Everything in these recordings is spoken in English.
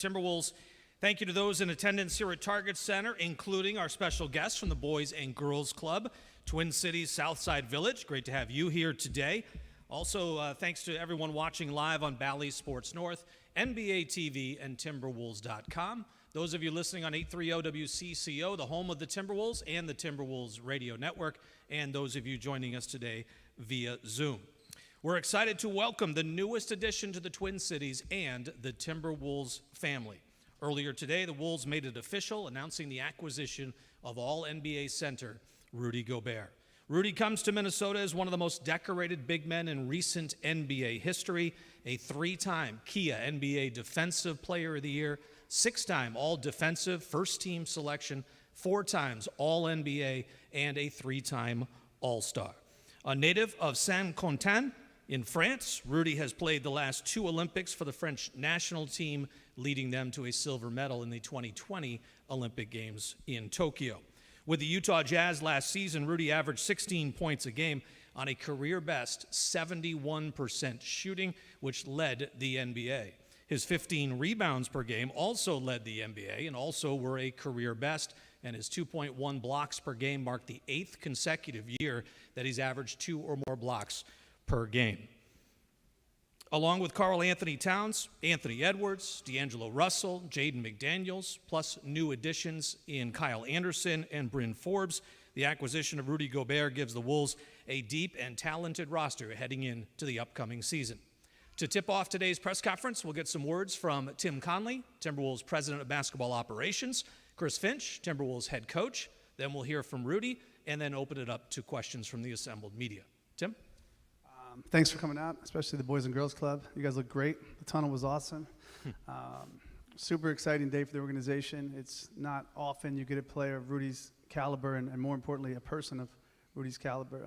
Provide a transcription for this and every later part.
Timberwolves. Thank you to those in attendance here at Target Center, including our special guests from the Boys and Girls Club, Twin Cities Southside Village. Great to have you here today. Also, thanks to everyone watching live on Bally Sports North, NBA TV, and Timberwolves.com. Those of you listening on 830 WCCO, the home of the Timberwolves and the Timberwolves Radio Network, and those of you joining us today via Zoom. We're excited to welcome the newest addition to the Twin Cities and the Timberwolves family. Earlier today, the Wolves made it official, announcing the acquisition of All-NBA center Rudy Gobert. Rudy comes to Minnesota as one of the most decorated big men in recent NBA history, a three-time Kia NBA Defensive Player of the Year, six-time All-Defensive First-Team Selection, four times All-NBA, and a three-time All-Star. A native of Saint-Quentin in France, Rudy has played the last two Olympics for the French national team, leading them to a silver medal in the 2020 Olympic Games in Tokyo. With the Utah Jazz last season, Rudy averaged 16 points a game on a career-best 71% shooting, which led the NBA. His 15 rebounds per game also led the NBA and also were a career best, and his 2.1 blocks per game marked the 8th consecutive year that he's averaged 2 or more blocks per game. Along with Karl Anthony Towns, Anthony Edwards, D'Angelo Russell, Jaden McDaniels, plus new additions in Kyle Anderson and Bryn Forbes, the acquisition of Rudy Gobert gives the Wolves a deep and talented roster heading into the upcoming season. To tip off today's press conference, we'll get some words from Tim Conley, Timberwolves President of Basketball Operations, Chris Finch, Timberwolves head coach. Then we'll hear from Rudy, and then open it up to questions from the assembled media. Tim? Thanks for coming out, especially the Boys and Girls Club. You guys look great. The tunnel was awesome. Super exciting day for the organization. It's not often you get a player of Rudy's caliber and more importantly, a person of Rudy's caliber.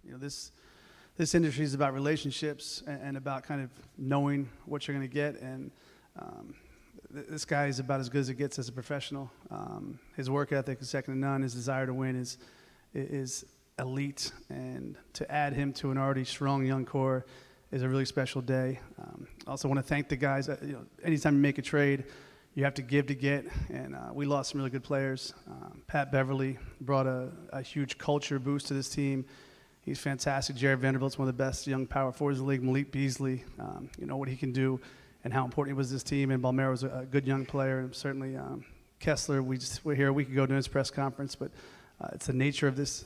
This industry is about relationships and about kind of knowing what you're going to get. And this guy is about as good as it gets as a professional. His work ethic is second to none. His desire to win is elite, and to add him to an already strong young core is a really special day. I also want to thank the guys. Anytime you make a trade, you have to give to get, and we lost some really good players. Pat Beverly brought a huge culture boost to this team. He's fantastic. Jared Vanderbilt's one of the best young power forwards in the league. Malik Beasley, what he can do and how important he was to this team. And Balmero was a good young player. And certainly Kessler, we're here a week ago doing his press conference, but it's the nature of this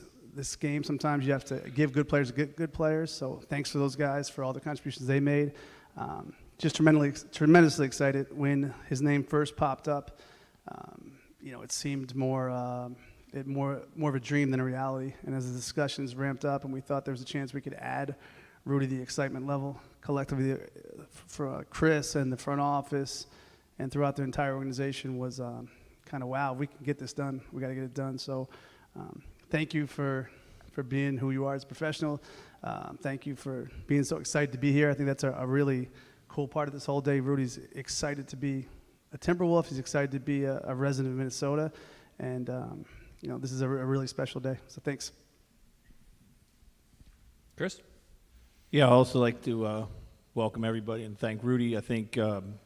game. Sometimes you have to give good players good players. So thanks to those guys for all the contributions they made. Just tremendously excited when his name first popped up. It seemed more of a dream than a reality. And as the discussions ramped up and we thought there was a chance we could add Rudy, the excitement level collectively for Chris and the front office and throughout the entire organization was kind of, wow, we can get this done. We got to get it done. So thank you for being who you are as a professional. Thank you for being so excited to be here. I think that's a really cool part of this whole day. Rudy's excited to be a Timberwolf. He's excited to be a resident of Minnesota. And, this is a really special day. So thanks. Chris? Yeah, I'd also like to welcome everybody and thank Rudy. I think,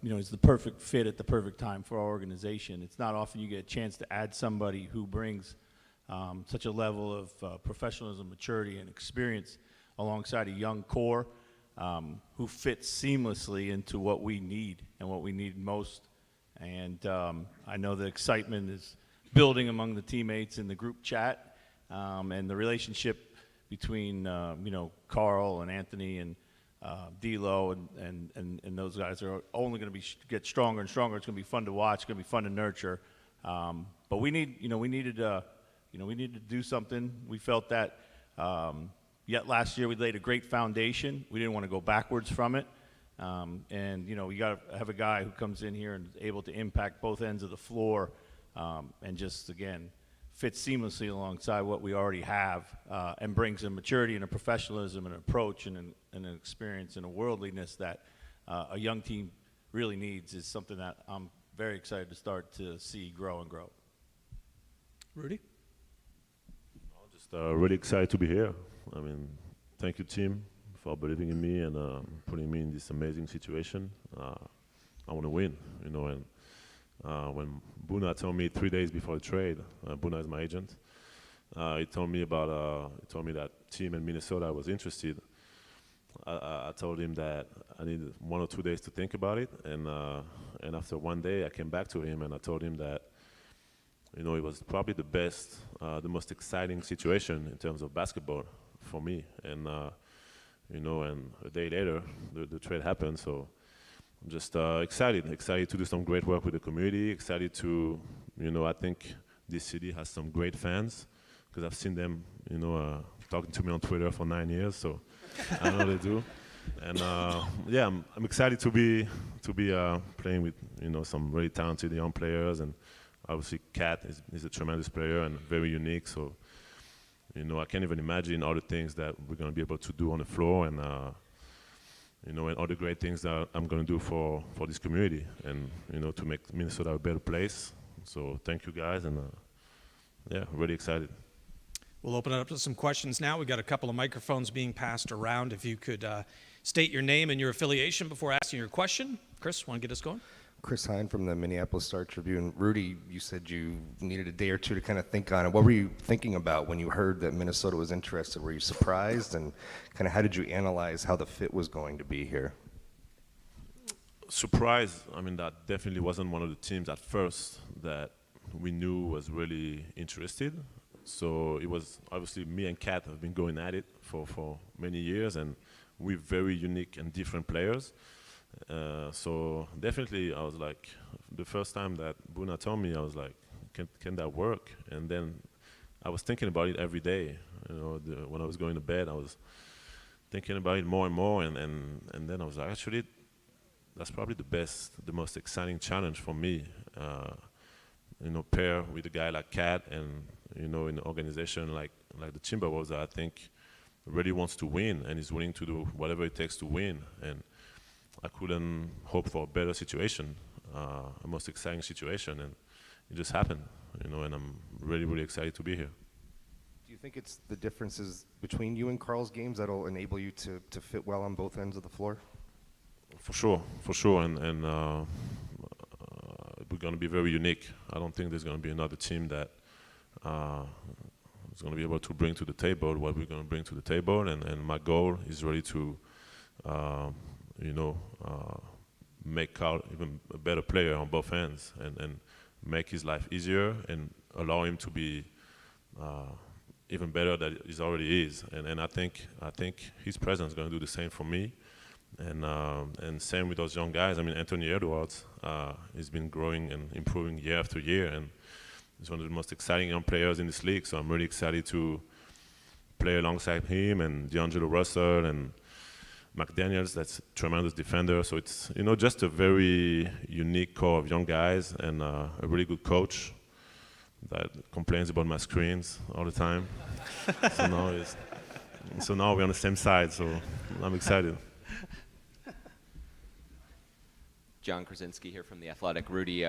he's the perfect fit at the perfect time for our organization. It's not often you get a chance to add somebody who brings such a level of professionalism, maturity, and experience alongside a young core who fits seamlessly into what we need and what we need most. And I know the excitement is building among the teammates in the group chat, and the relationship between Karl and Anthony and D'Lo and those guys are only going to get stronger and stronger. It's going to be fun to watch. It's going to be fun to nurture. But we needed to do something. We felt that yet last year we laid a great foundation. We didn't want to go backwards from it. You got to have a guy who comes in here and is able to impact both ends of the floor and just, again, fits seamlessly alongside what we already have and brings a maturity and a professionalism and an approach and an experience and a worldliness that a young team really needs is something that I'm very excited to start to see grow and grow. Rudy? Really excited to be here. Thank you, team, for believing in me and putting me in this amazing situation. I want to win, and When Buna told me 3 days before the trade, Buna is my agent. He told me that team in Minnesota was interested. I told him that I needed 1 or 2 days to think about it, and after 1 day, I came back to him and I told him that, it was probably the best, the most exciting situation in terms of basketball for me. And and a day later, the trade happened. So I'm just excited to do some great work with the community. Excited to, I think this city has some great fans because I've seen them, talking to me on Twitter for 9 years. So I know they do. And yeah, I'm excited to be playing with some really talented young players, and obviously Kat is a tremendous player and very unique. So I can't even imagine all the things that we're going to be able to do on the floor, and and all the great things that I'm going to do for this community, and to make Minnesota a better place. So thank you guys, and yeah, really excited. We'll open it up to some questions now. We've got a couple of microphones being passed around. If you could state your name and your affiliation before asking your question. Chris, want to get us going? Chris Hine from the Minneapolis Star-Tribune. Rudy, you said you needed a day or two to kind of think on it. What were you thinking about when you heard that Minnesota was interested? Were you surprised, and kind of how did you analyze how the fit was going to be here? Surprised. I mean, that definitely wasn't one of the teams at first that we knew was really interested. So it was obviously me and Kat have been going at it for many years, and we're very unique and different players. So definitely I was like, the first time that Buna told me, I was like, can that work? And then I was thinking about it every day. When I was going to bed, I was thinking about it more and more, and then I was like, actually, that's probably the most exciting challenge for me. Pair with a guy like Kat, and in an organization like the Timberwolves that I think really wants to win and is willing to do whatever it takes to win. And I couldn't hope for a better situation, a most exciting situation, and it just happened, and I'm really, really excited to be here. Do you think it's the differences between you and Carl's games that'll enable you to fit well on both ends of the floor? For sure, and we're going to be very unique. I don't think there's going to be another team that is going to be able to bring to the table what we're going to bring to the table, and my goal is really to make Carl even a better player on both ends, and make his life easier and allow him to be even better than he already is. And I think his presence is going to do the same for me. And same with those young guys. I mean, Anthony Edwards has been growing and improving year after year, and he's one of the most exciting young players in this league. So I'm really excited to play alongside him, and D'Angelo Russell and McDaniels, that's a tremendous defender. So it's just a very unique core of young guys, and a really good coach that complains about my screens all the time. So now we're on the same side. So I'm excited. John Krasinski here from The Athletic. Rudy,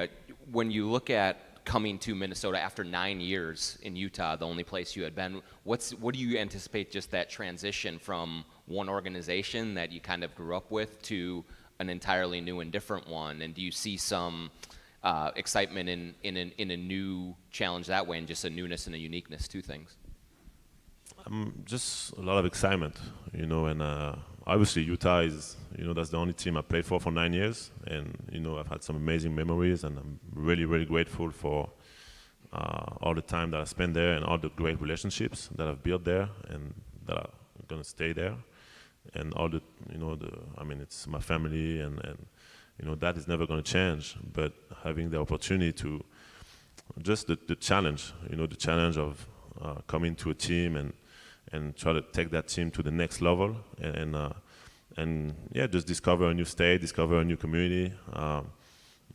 when you look at coming to Minnesota after 9 years in Utah, the only place you had been, what do you anticipate just that transition from one organization that you kind of grew up with to an entirely new and different one? And do you see some excitement in a new challenge that way, and just a newness and a uniqueness to things? Just a lot of excitement, and obviously Utah is, that's the only team I played for 9 years, and I've had some amazing memories, and I'm really, really grateful for all the time that I spent there, and all the great relationships that I've built there, and that are gonna stay there, and all the, it's my family, and that is never gonna change. But having the opportunity to, just the challenge, the challenge of coming to a team and try to take that team to the next level, and yeah, just discover a new state, discover a new community.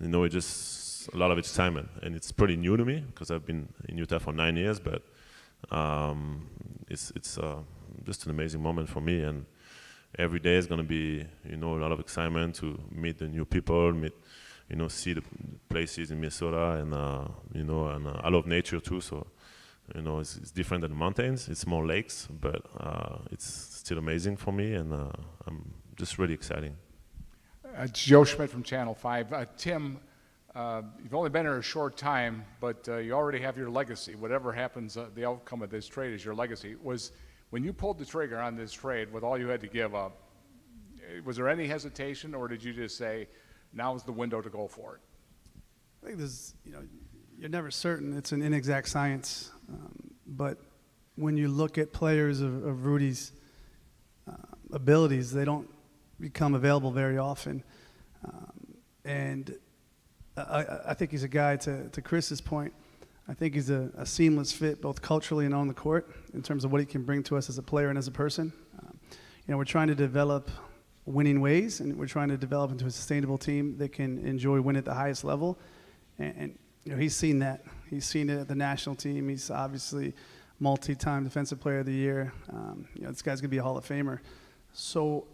It's just a lot of excitement, and it's pretty new to me because I've been in Utah for 9 years. But it's just an amazing moment for me, and every day is going to be a lot of excitement to meet the new people, see the places in Minnesota, and and I love nature too. So. It's different than the mountains. It's more lakes, but it's still amazing for me, and I'm just really exciting. Joe Schmidt from Channel 5. Tim, You've only been here a short time, but you already have your legacy. Whatever happens, the outcome of this trade is your legacy. When you pulled the trigger on this trade with all you had to give up, was there any hesitation, or did you just say, now's the window to go for it? I think you're never certain. It's an inexact science. But when you look at players of Rudy's abilities, they don't become available very often. And I think he's a guy, to Chris's point, I think he's a seamless fit both culturally and on the court in terms of what he can bring to us as a player and as a person. We're trying to develop winning ways, and we're trying to develop into a sustainable team that can enjoy win at the highest level. And he's seen that. He's seen it at the national team. He's obviously multi-time defensive player of the year. This guy's going to be a Hall of Famer. So,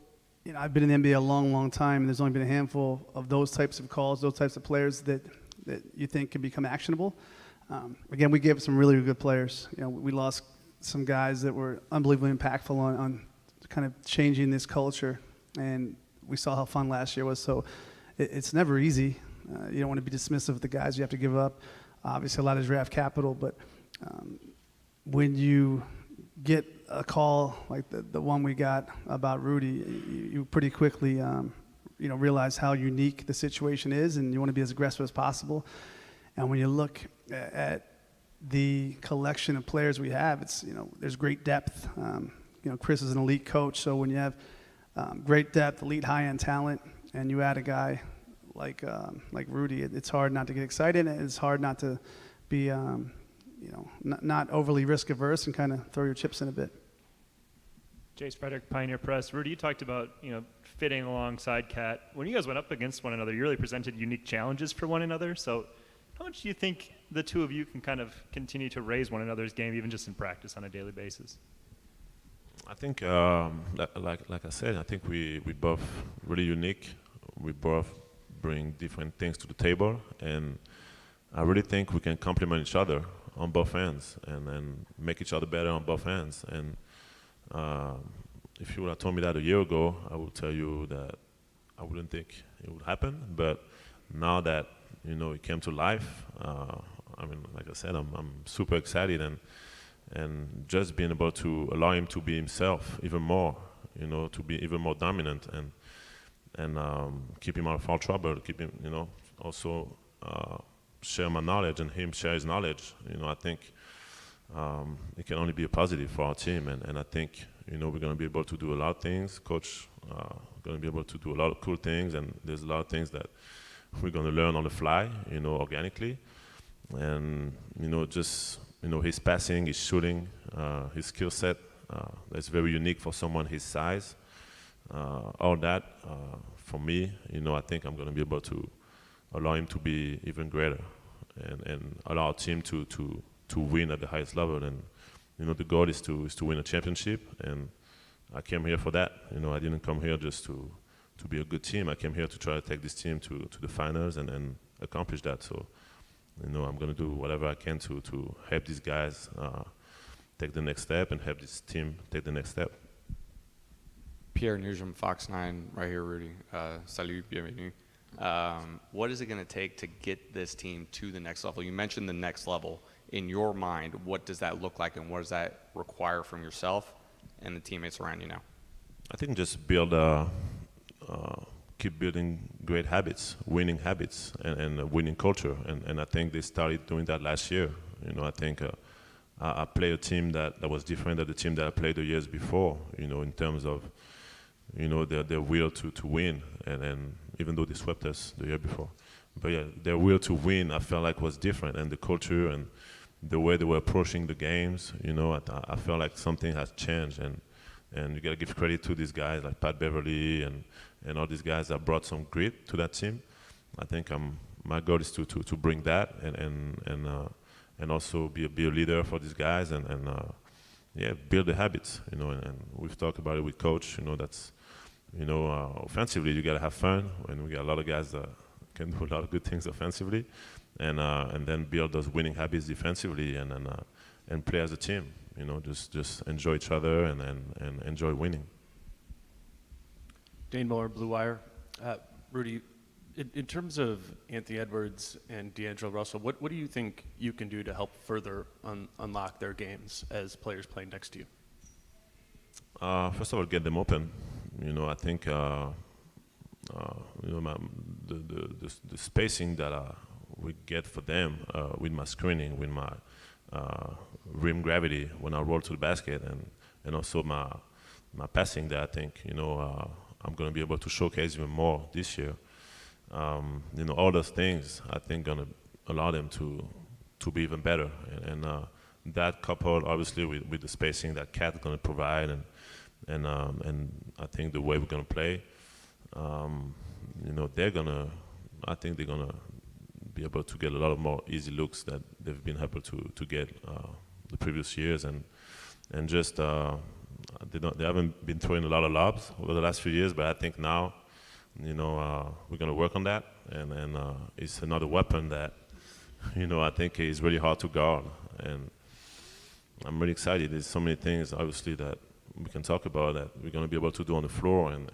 I've been in the NBA a long, long time, and there's only been a handful of those types of calls, those types of players that you think can become actionable. Again, we gave up some really good players. We lost some guys that were unbelievably impactful on kind of changing this culture, and we saw how fun last year was. So it's never easy. You don't want to be dismissive of the guys you have to give up. Obviously, a lot of draft capital, but when you get a call like the one we got about Rudy, you pretty quickly realize how unique the situation is, and you want to be as aggressive as possible. And when you look at the collection of players we have, it's there's great depth. Chris is an elite coach, so when you have great depth, elite high-end talent, and you add a guy like Rudy, it's hard not to get excited, and it's hard not to be not overly risk averse and kind of throw your chips in a bit. Jace Frederick, Pioneer Press. Rudy, you talked about fitting alongside Cat. When you guys went up against one another, you really presented unique challenges for one another. So how much do you think the two of you can kind of continue to raise one another's game, even just in practice on a daily basis? I think, like I said, I think we both really unique. We both bring different things to the table, and I really think we can complement each other on both ends and make each other better on both ends. And if you would have told me that a year ago, I would tell you that I wouldn't think it would happen. But now that it came to life, like I said, I'm super excited, and just being able to allow him to be himself even more, to be even more dominant, and keep him out of foul trouble, keep him, also share my knowledge and him share his knowledge. I think it can only be a positive for our team, and I think we're going to be able to do a lot of things. Coach going to be able to do a lot of cool things, and there's a lot of things that we're going to learn on the fly, organically, and just his passing, his shooting, his skill set that's very unique for someone his size. All that for me, I think I'm going to be able to allow him to be even greater, and allow our team to win at the highest level. And the goal is to win a championship, and I came here for that. I didn't come here just to be a good team. I came here to try to take this team to the finals and accomplish that. So I'm going to do whatever I can to help these guys take the next step and help this team take the next step. Pierre Nugent, Fox 9, right here, Rudy. Salut, bienvenue. What is it going to take to get this team to the next level? You mentioned the next level. In your mind, what does that look like, and what does that require from yourself and the teammates around you now? I think just keep building great habits, winning habits, and a winning culture. And I think they started doing that last year. I think I played a team that was different than the team that I played the years before, in terms of, their will to win. And even though they swept us the year before. But yeah, their will to win, I felt like was different. And the culture and the way they were approaching the games, I felt like something has changed. And you got to give credit to these guys like Pat Beverly and all these guys that brought some grit to that team. I think my goal is to bring that and also be a leader for these guys and build the habits. And we've talked about it with Coach. That's offensively you got to have fun, and we got a lot of guys that can do a lot of good things offensively, and then build those winning habits defensively and play as a team. Just enjoy each other and enjoy winning. Dane Miller, Blue Wire. Rudy, In terms of Anthony Edwards and D'Angelo Russell, what do you think you can do to help further unlock their games as players playing next to you? First of all, get them open. I think the spacing that we get for them with my screening, with my rim gravity when I roll to the basket, and also my passing that I think I'm going to be able to showcase even more this year. All those things I think going to allow them to be even better, and that coupled obviously with the spacing that Cat is going to provide, and I think the way we're going to play, they're gonna be able to get a lot of more easy looks that they've been able to get the previous years, and just they haven't been throwing a lot of lobs over the last few years, but I think now we're going to work on that, and it's another weapon that I think is really hard to guard, and I'm really excited. There's so many things obviously that we can talk about that we're going to be able to do on the floor, and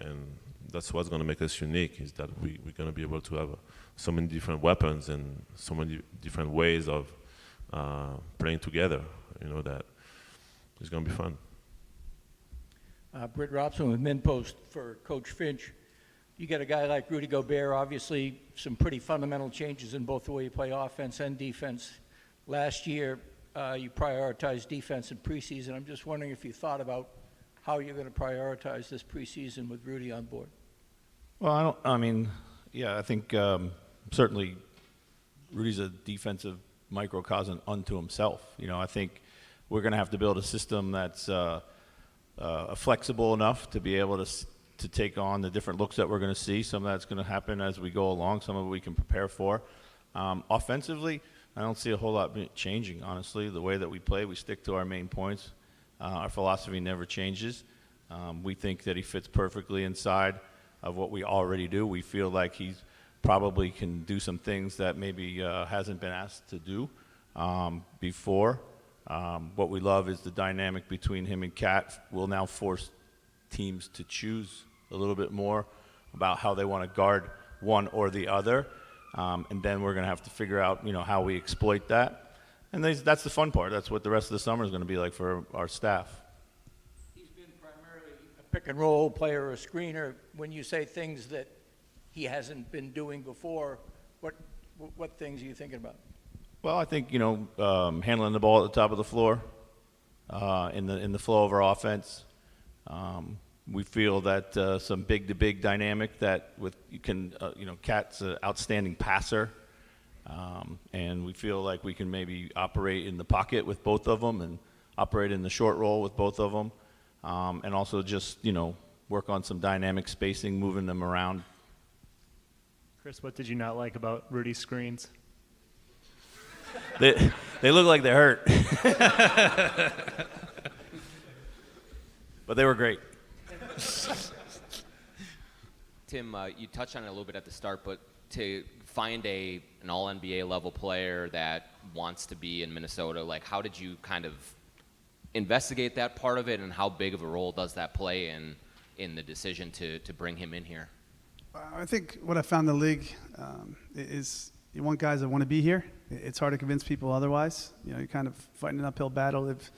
that's what's going to make us unique, is that we're going to be able to have so many different weapons and so many different ways of playing together, that it's going to be fun. Britt Robson with MinPost for Coach Finch. You got a guy like Rudy Gobert, obviously some pretty fundamental changes in both the way you play offense and defense. Last year, you prioritized defense in preseason. I'm just wondering if you thought about how you're going to prioritize this preseason with Rudy on board. Well, I think certainly Rudy's a defensive microcosm unto himself. I think we're going to have to build a system that's flexible enough to be able to take on the different looks that we're going to see. Some of that's going to happen as we go along. Some of it we can prepare for. Offensively, I don't see a whole lot changing, honestly. The way that we play, we stick to our main points. Our philosophy never changes. We think that he fits perfectly inside of what we already do. We feel like he probably can do some things that maybe hasn't been asked to do before. What we love is the dynamic between him and Cat will now force teams to choose a little bit more about how they want to guard one or the other. And then we're going to have to figure out, how we exploit that. And that's the fun part. That's what the rest of the summer is going to be like for our staff. He's been primarily a pick-and-roll player or a screener. When you say things that he hasn't been doing before, what things are you thinking about? Well, I think, handling the ball at the top of the floor, in the flow of our offense. We feel that some big-to-big dynamic that Cat's an outstanding passer. And we feel like we can maybe operate in the pocket with both of them and operate in the short roll with both of them. And also just, work on some dynamic spacing, moving them around. Chris, what did you not like about Rudy's screens? They look like they hurt. But they were great. Tim, you touched on it a little bit at the start, but to find an all-NBA level player that wants to be in Minnesota, how did you kind of investigate that part of it, and how big of a role does that play in the decision to bring him in here? I think what I found in the league is you want guys that want to be here. It's hard to convince people otherwise. You're kind of fighting an uphill battle if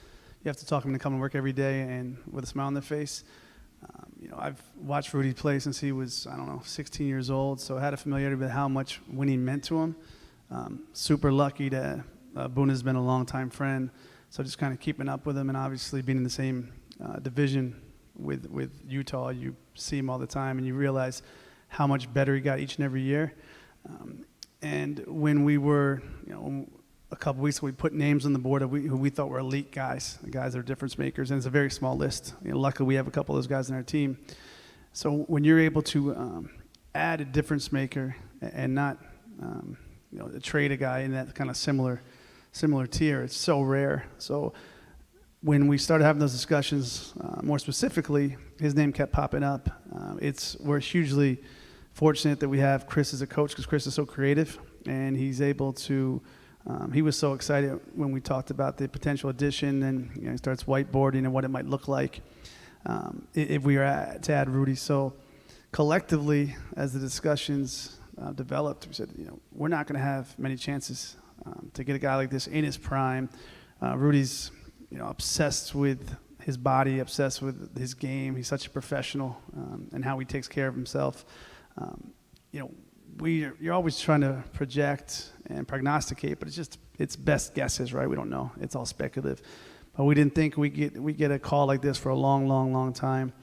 you have to talk them to come and work every day and with a smile on their face. I've watched Rudy play since he was, 16 years old, so I had a familiarity with how much winning meant to him. Super lucky to Buna's been a long-time friend, so just kind of keeping up with him, and obviously being in the same division with Utah, you see him all the time, and you realize how much better he got each and every year. And when we were, a couple weeks ago, we put names on the board of who we thought were elite guys, the guys that are difference makers, and it's a very small list. Luckily, we have a couple of those guys in our team. So when you're able to add a difference maker and not, trade a guy in that kind of similar tier, it's so rare. So when we started having those discussions, more specifically, his name kept popping up. We're hugely fortunate that we have Chris as a coach, because Chris is so creative, and he's able to. He was so excited when we talked about the potential addition, and he starts whiteboarding and what it might look like if we were to add Rudy. So collectively, as the discussions developed, we said, we're not going to have many chances to get a guy like this in his prime. Rudy's, obsessed with his body, obsessed with his game. He's such a professional and how he takes care of himself. You're always trying to project and prognosticate, but it's best guesses, right? We don't know. It's all speculative. But we didn't think we get a call like this for a long, long, long time.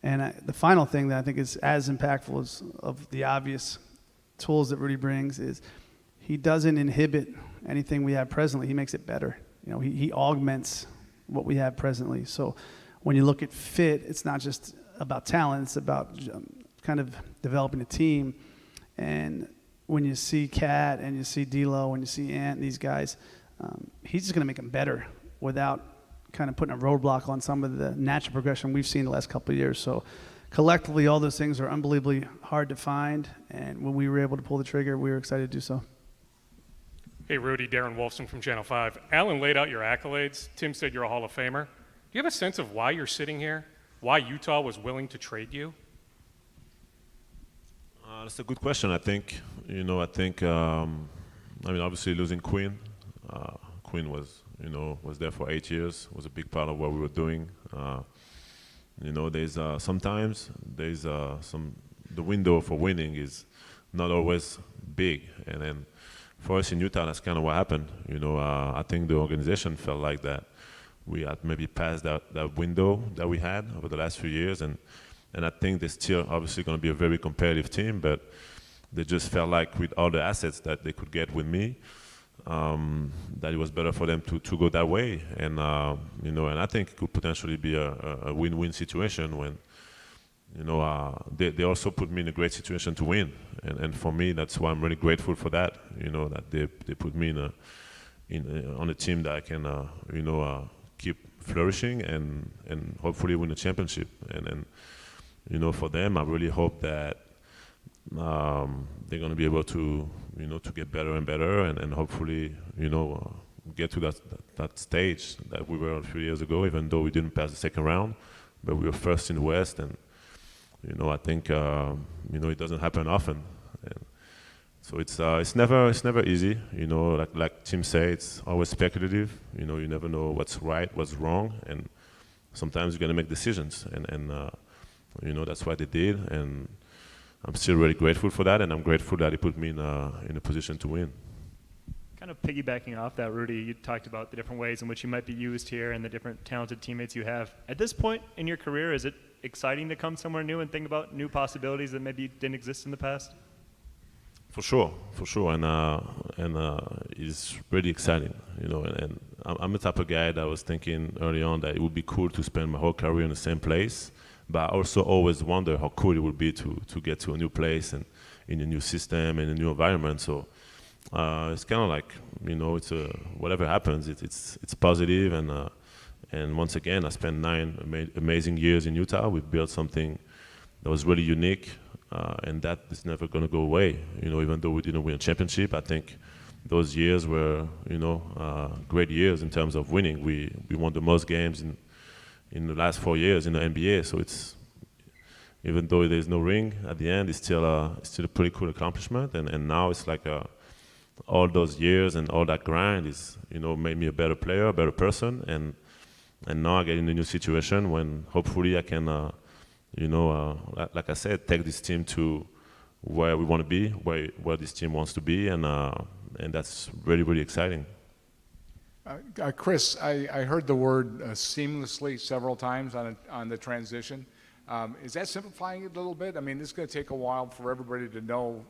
And the final thing that I think is as impactful as of the obvious tools that Rudy brings is he doesn't inhibit anything we have presently. He makes it better. He augments what we have presently. So when you look at fit, it's not just about talent. It's about kind of developing a team. And when you see Cat and you see D'Lo and you see Ant, these guys, he's just going to make them better without kind of putting a roadblock on some of the natural progression we've seen the last couple of years. So collectively, all those things are unbelievably hard to find. And when we were able to pull the trigger, we were excited to do so. Hey, Rudy, Darren Wolfson from Channel 5. Alan laid out your accolades. Tim said you're a Hall of Famer. Do you have a sense of why you're sitting here? Why Utah was willing to trade you? That's a good question. I think, obviously losing Quinn. Quinn was there for 8 years, was a big part of what we were doing. There's sometimes the window for winning is not always big. And then for us in Utah, that's kind of what happened. I think the organization felt like that. We had maybe passed that window that we had over the last few years. And I think they're still obviously going to be a very competitive team, but they just felt like with all the assets that they could get with me, that it was better for them to go that way. And I think it could potentially be a win-win situation when, they also put me in a great situation to win. And for me, that's why I'm really grateful for that, that they put me on a team that I can, keep flourishing and hopefully win a championship. And for them, I really hope that they're going to be able to, to get better and better and hopefully, get to that stage that we were a few years ago, even though we didn't pass the second round, but we were first in the West. And, I think, it doesn't happen often. And so it's never easy, like Tim said, it's always speculative. You never know what's right, what's wrong, and sometimes you're going to make decisions. And that's what they did, and I'm still really grateful for that, and I'm grateful that he put me in a position to win. Kind of piggybacking off that, Rudy, you talked about the different ways in which you might be used here and the different talented teammates you have. At this point in your career, is it exciting to come somewhere new and think about new possibilities that maybe didn't exist in the past? For sure, and it's really exciting, and I'm the type of guy that was thinking early on that it would be cool to spend my whole career in the same place. But I also always wonder how cool it would be to get to a new place and in a new system and a new environment. So it's kind of like, it's whatever happens, it's positive. And once again, I spent 9 amazing years in Utah. We built something that was really unique, and that is never going to go away. Even though we didn't win a championship, I think those years were, great years in terms of winning. We won the most games in the last 4 years in the NBA. So it's, even though there's no ring at the end, it's still a pretty cool accomplishment. And now it's like all those years and all that grind is, made me a better player, a better person. And now I get in a new situation when hopefully I can, like I said, take this team to where we want to be, where this team wants to be. And that's really, really exciting. Chris, I heard the word seamlessly several times on the transition. Is that simplifying it a little bit? I mean, this is going to take a while for everybody to know,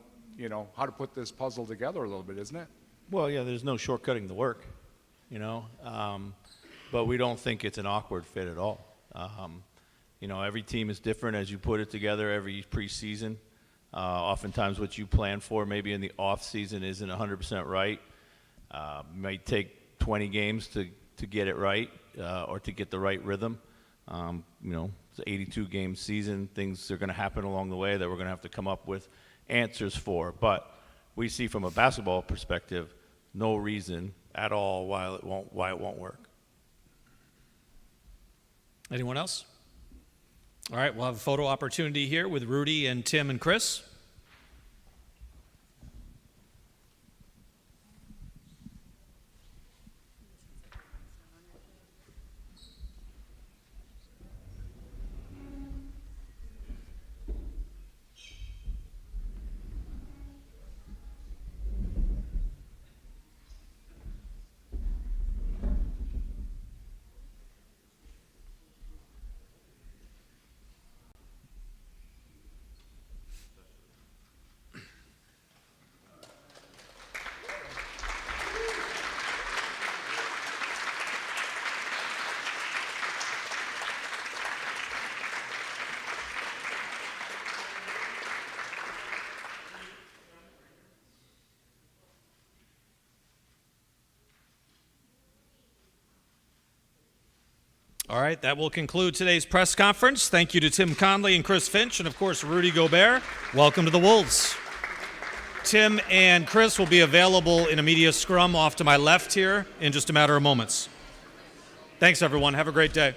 how to put this puzzle together a little bit, isn't it? Well, yeah, there's no shortcutting the work, but we don't think it's an awkward fit at all. Every team is different as you put it together every preseason. Oftentimes what you plan for maybe in the off season isn't 100% right. Might take 20 games to get it right or to get the right rhythm. It's an 82-game season. Things are going to happen along the way that we're going to have to come up with answers for. But we see from a basketball perspective no reason at all why it won't work. Anyone else? All right, we'll have a photo opportunity here with Rudy and Tim and Chris. All right, that will conclude today's press conference. Thank you to Tim Conley and Chris Finch, and of course, Rudy Gobert. Welcome to the Wolves. Tim and Chris will be available in a media scrum off to my left here in just a matter of moments. Thanks, everyone. Have a great day.